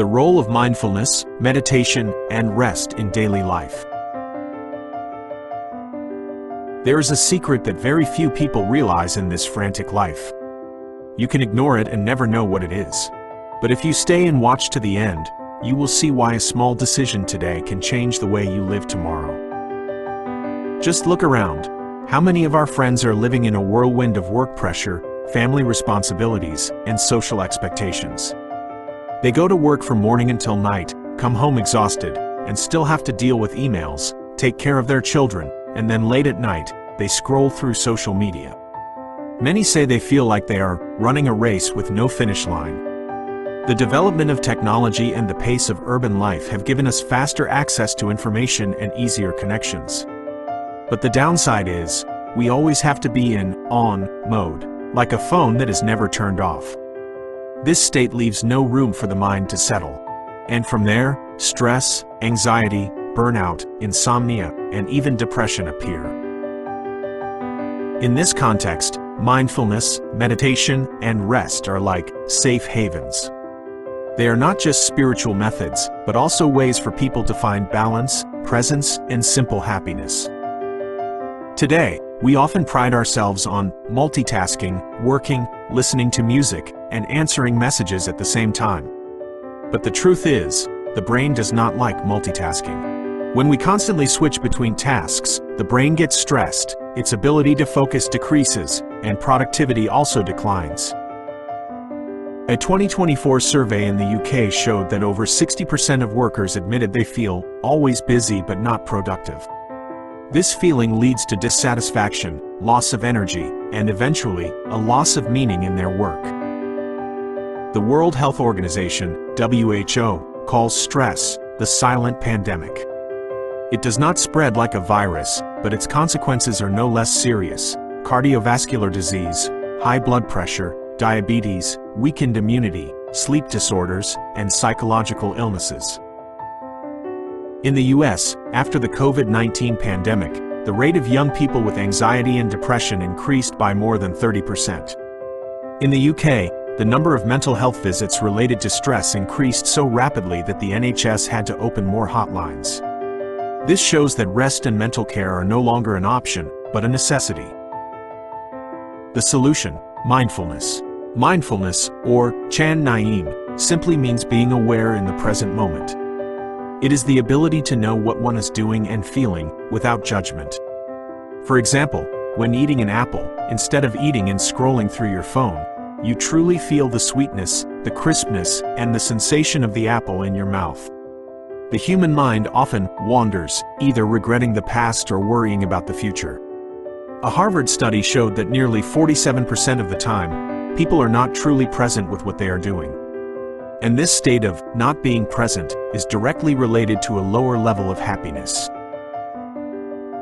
The role of mindfulness, meditation, and rest in daily life. There is a secret that very few people realize in this frantic life. You can ignore it and never know what it is. But if you stay and watch to the end, you will see why a small decision today can change the way you live tomorrow. Just look around. How many of our friends are living in a whirlwind of work pressure, family responsibilities, and social expectations? They go to work from morning until night, come home exhausted, and still have to deal with emails, take care of their children, and then late at night, they scroll through social media. Many say they feel like they are running a race with no finish line. The development of technology and the pace of urban life have given us faster access to information and easier connections. But the downside is, we always have to be in on mode, like a phone that is never turned off. This state leaves no room for the mind to settle. And from there, stress, anxiety, burnout, insomnia, and even depression appear. In this context, mindfulness, meditation, and rest are like safe havens. They are not just spiritual methods, but also ways for people to find balance, presence, and simple happiness. Today, we often pride ourselves on multitasking, working, listening to music, and answering messages at the same time. But the truth is, the brain does not like multitasking. When we constantly switch between tasks, the brain gets stressed, its ability to focus decreases, and productivity also declines. A 2024 survey in the UK showed that over 60% of workers admitted they feel always busy but not productive. This feeling leads to dissatisfaction, loss of energy, and eventually, a loss of meaning in their work. The World Health Organization, WHO, calls stress the silent pandemic. It does not spread like a virus, but its consequences are no less serious: cardiovascular disease, high blood pressure, diabetes, weakened immunity, sleep disorders, and psychological illnesses. In the US, after the COVID-19 pandemic, the rate of young people with anxiety and depression increased by more than 30%. In the UK, the number of mental health visits related to stress increased so rapidly that the NHS had to open more hotlines. This shows that rest and mental care are no longer an option, but a necessity. The solution: mindfulness. Mindfulness, or Chan Naim, simply means being aware in the present moment. It is the ability to know what one is doing and feeling, without judgment. For example, when eating an apple, instead of eating and scrolling through your phone, you truly feel the sweetness, the crispness, and the sensation of the apple in your mouth. The human mind often wanders, either regretting the past or worrying about the future. A Harvard study showed that nearly 47% of the time, people are not truly present with what they are doing. And this state of not being present is directly related to a lower level of happiness.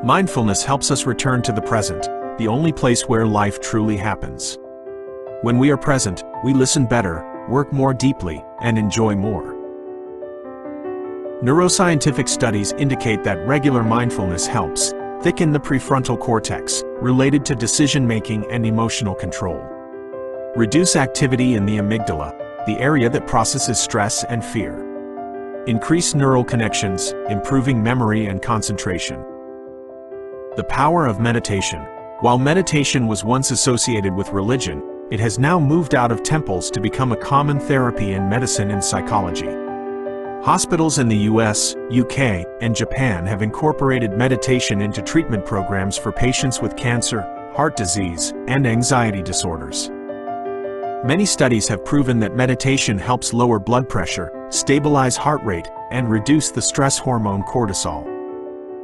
Mindfulness helps us return to the present, the only place where life truly happens. When we are present, we listen better, work more deeply, and enjoy more. Neuroscientific studies indicate that regular mindfulness helps thicken the prefrontal cortex, related to decision-making and emotional control. Reduce activity in the amygdala, the area that processes stress and fear. Increase neural connections, improving memory and concentration. The power of meditation. While meditation was once associated with religion, it has now moved out of temples to become a common therapy in medicine and psychology. Hospitals in the US, UK, and Japan have incorporated meditation into treatment programs for patients with cancer, heart disease, and anxiety disorders. Many studies have proven that meditation helps lower blood pressure, stabilize heart rate, and reduce the stress hormone cortisol.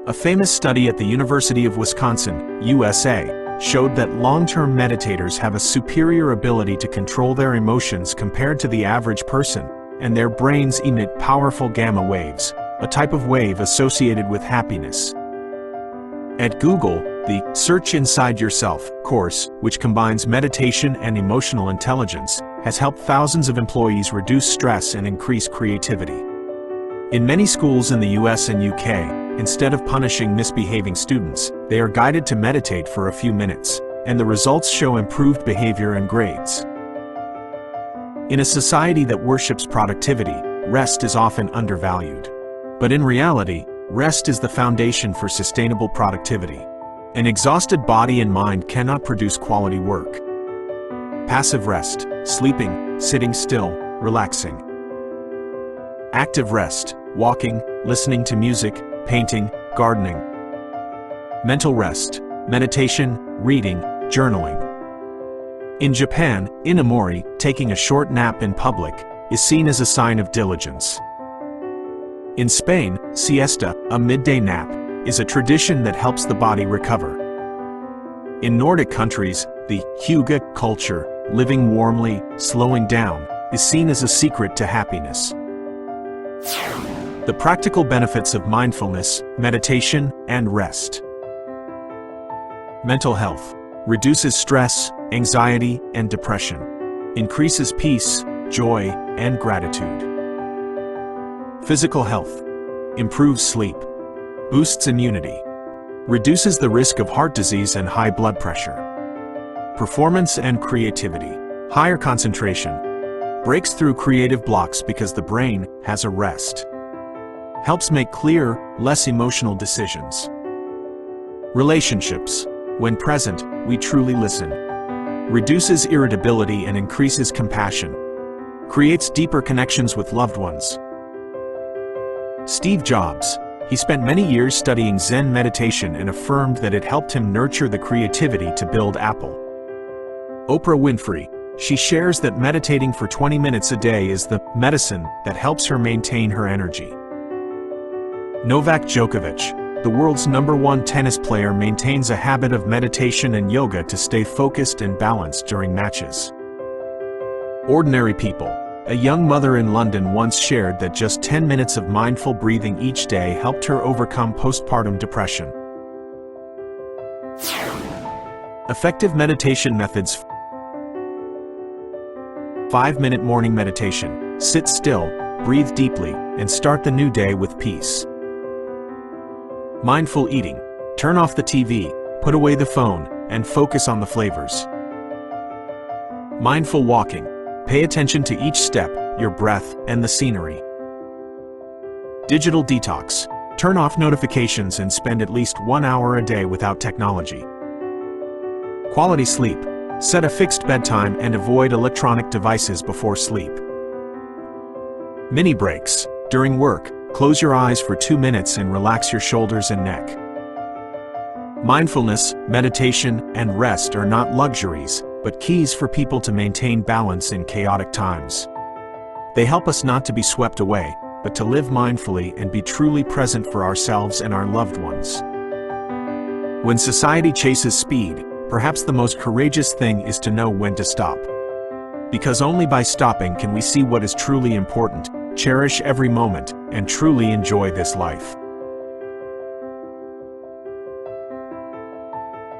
A famous study at the University of Wisconsin, USA, showed that long-term meditators have a superior ability to control their emotions compared to the average person, and their brains emit powerful gamma waves, a type of wave associated with happiness. At Google, the Search Inside Yourself course, which combines meditation and emotional intelligence, has helped thousands of employees reduce stress and increase creativity. In many schools in the US and UK, instead of punishing misbehaving students, they are guided to meditate for a few minutes, and the results show improved behavior and grades. In a society that worships productivity, rest is often undervalued. But in reality, rest is the foundation for sustainable productivity. An exhausted body and mind cannot produce quality work. Passive rest, sleeping, sitting still, relaxing. Active rest, walking, listening to music, painting, gardening. Mental rest, meditation, reading, journaling. In Japan, inamori, taking a short nap in public, is seen as a sign of diligence. In Spain, siesta, a midday nap, is a tradition that helps the body recover. In Nordic countries, the hygge culture, living warmly, slowing down, is seen as a secret to happiness. The practical benefits of mindfulness, meditation, and rest. Mental health. Reduces stress, anxiety, and depression. Increases peace, joy, and gratitude. Physical health. Improves sleep. Boosts immunity. Reduces the risk of heart disease and high blood pressure. Performance and creativity. Higher concentration. Breaks through creative blocks because the brain has a rest. Helps make clear, less emotional decisions. Relationships. When present, we truly listen. Reduces irritability and increases compassion. Creates deeper connections with loved ones. Steve Jobs. He spent many years studying Zen meditation and affirmed that it helped him nurture the creativity to build Apple. Oprah Winfrey. She shares that meditating for 20 minutes a day is the medicine that helps her maintain her energy. Novak Djokovic, the world's #1 tennis player, maintains a habit of meditation and yoga to stay focused and balanced during matches. Ordinary people. A young mother in London once shared that just 10 minutes of mindful breathing each day helped her overcome postpartum depression. Effective meditation methods. 5-minute morning meditation. Sit still, breathe deeply, and start the new day with peace. Mindful eating. Turn off the TV, put away the phone, and focus on the flavors. Mindful walking. Pay attention to each step, your breath, and the scenery. Digital detox. Turn off notifications and spend at least 1 hour a day without technology. Quality sleep. Set a fixed bedtime and avoid electronic devices before sleep. Mini breaks. During work, close your eyes for 2 minutes and relax your shoulders and neck. Mindfulness, meditation, and rest are not luxuries, but keys for people to maintain balance in chaotic times. They help us not to be swept away, but to live mindfully and be truly present for ourselves and our loved ones. When society chases speed, perhaps the most courageous thing is to know when to stop. Because only by stopping can we see what is truly important, cherish every moment, and truly enjoy this life.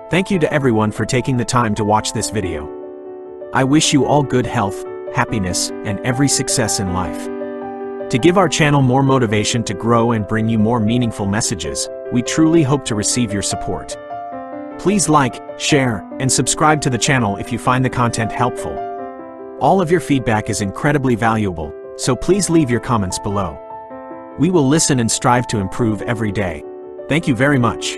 Thank you to everyone for taking the time to watch this video. I wish you all good health, happiness, and every success in life. To give our channel more motivation to grow and bring you more meaningful messages, we truly hope to receive your support. Please like, share, and subscribe to the channel if you find the content helpful. All of your feedback is incredibly valuable, so please leave your comments below. We will listen and strive to improve every day. Thank you very much.